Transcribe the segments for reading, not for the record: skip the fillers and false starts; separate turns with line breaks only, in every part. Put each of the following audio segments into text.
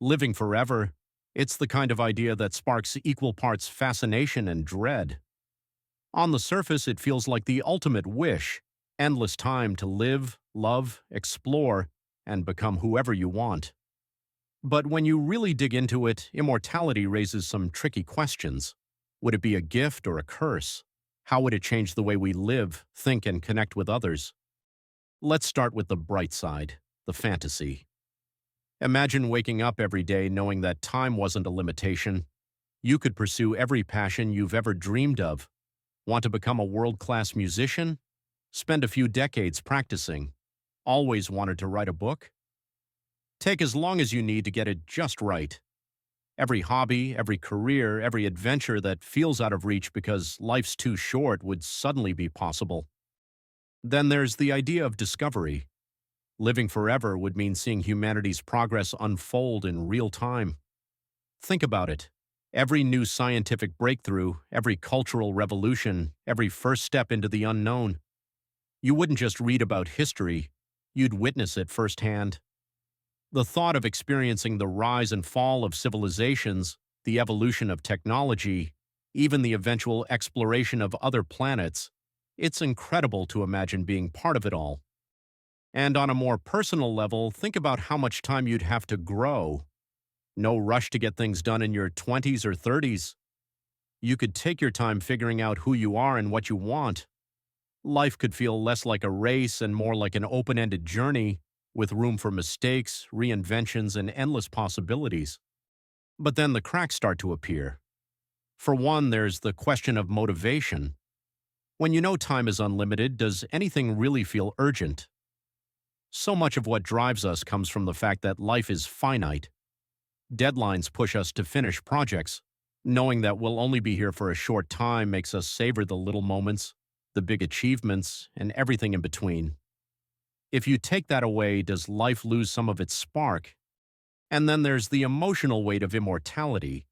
Living forever, it's the kind of idea that sparks equal parts fascination and dread. On the surface, it feels like the ultimate wish, endless time to live, love, explore, and become whoever you want. But when you really dig into it, immortality raises some tricky questions. Would it be a gift or a curse? How would it change the way we live, think, and connect with others? Let's start with the bright side, the fantasy. Imagine waking up every day knowing that time wasn't a limitation. You could pursue every passion you've ever dreamed of. Want to become a world-class musician? Spend a few decades practicing. Always wanted to write a book? Take as long as you need to get it just right. Every hobby, every career, every adventure that feels out of reach because life's too short would suddenly be possible. Then there's the idea of discovery. Living forever would mean seeing humanity's progress unfold in real time. Think about it. Every new scientific breakthrough, every cultural revolution, every first step into the unknown. You wouldn't just read about history, you'd witness it firsthand. The thought of experiencing the rise and fall of civilizations, the evolution of technology, even the eventual exploration of other planets, it's incredible to imagine being part of it all. And on a more personal level, think about how much time you'd have to grow. No rush to get things done in your 20s or 30s. You could take your time figuring out who you are and what you want. Life could feel less like a race and more like an open-ended journey, with room for mistakes, reinventions, and endless possibilities. But then the cracks start to appear. For one, there's the question of motivation. When you know time is unlimited, does anything really feel urgent? So much of what drives us comes from the fact that life is finite. Deadlines push us to finish projects. Knowing that we'll only be here for a short time makes us savor the little moments, the big achievements, and everything in between. If you take that away, does life lose some of its spark? And then there's the emotional weight of immortality.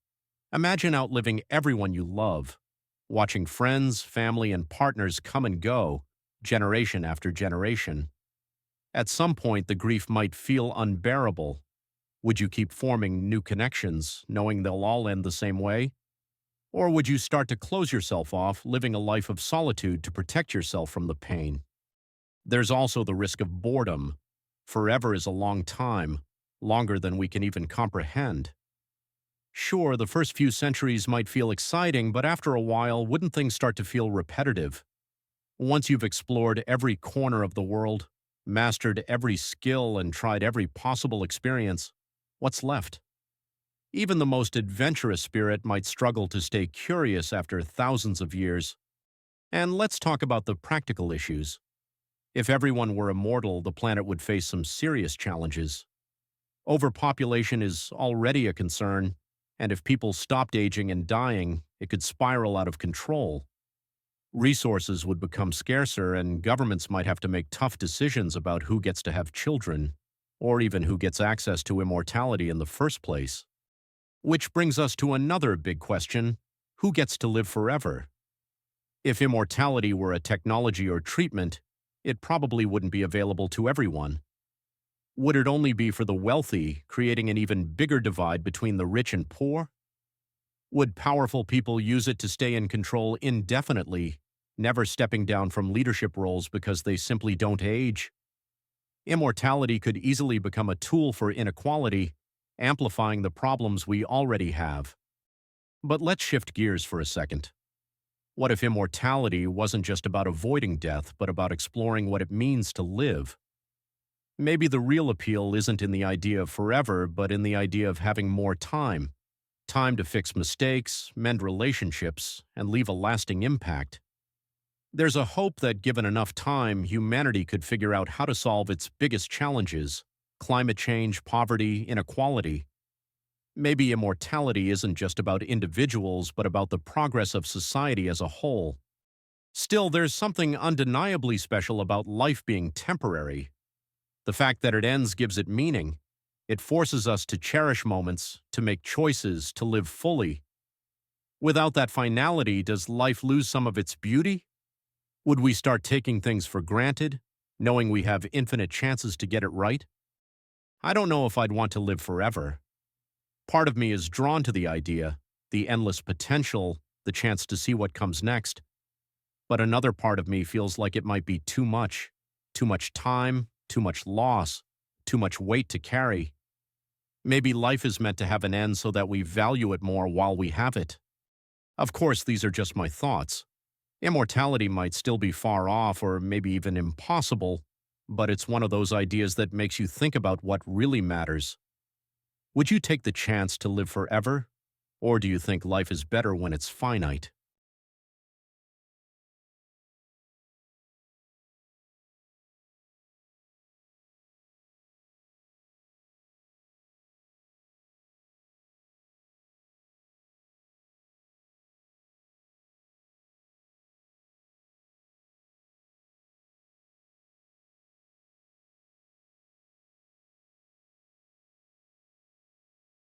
Imagine outliving everyone you love, watching friends, family, and partners come and go, generation after generation. At some point, the grief might feel unbearable. Would you keep forming new connections, knowing they'll all end the same way? Or would you start to close yourself off, living a life of solitude to protect yourself from the pain? There's also the risk of boredom. Forever is a long time, longer than we can even comprehend. Sure, the first few centuries might feel exciting, but after a while, wouldn't things start to feel repetitive? Once you've explored every corner of the world, mastered every skill, and tried every possible experience, what's left? Even the most adventurous spirit might struggle to stay curious after thousands of years. And let's talk about the practical issues. If everyone were immortal, the planet would face some serious challenges. Overpopulation is already a concern, and if people stopped aging and dying, it could spiral out of control. Resources would become scarcer, and governments might have to make tough decisions about who gets to have children, or even who gets access to immortality in the first place. Which brings us to another big question: who gets to live forever? If immortality were a technology or treatment, it probably wouldn't be available to everyone. Would it only be for the wealthy, creating an even bigger divide between the rich and poor? Would powerful people use it to stay in control indefinitely, never stepping down from leadership roles because they simply don't age? Immortality could easily become a tool for inequality, amplifying the problems we already have. But let's shift gears for a second. What if immortality wasn't just about avoiding death, but about exploring what it means to live? Maybe the real appeal isn't in the idea of forever, but in the idea of having more time. Time to fix mistakes, mend relationships, and leave a lasting impact. There's a hope that given enough time, humanity could figure out how to solve its biggest challenges: climate change, poverty, inequality. Maybe immortality isn't just about individuals, but about the progress of society as a whole. Still, there's something undeniably special about life being temporary. The fact that it ends gives it meaning. It forces us to cherish moments, to make choices, to live fully. Without that finality, does life lose some of its beauty? Would we start taking things for granted, knowing we have infinite chances to get it right? I don't know if I'd want to live forever. Part of me is drawn to the idea, the endless potential, the chance to see what comes next. But another part of me feels like it might be too much time, too much loss, too much weight to carry. Maybe life is meant to have an end so that we value it more while we have it. Of course, these are just my thoughts. Immortality might still be far off or maybe even impossible, but it's one of those ideas that makes you think about what really matters. Would you take the chance to live forever? Or do you think life is better when it's finite?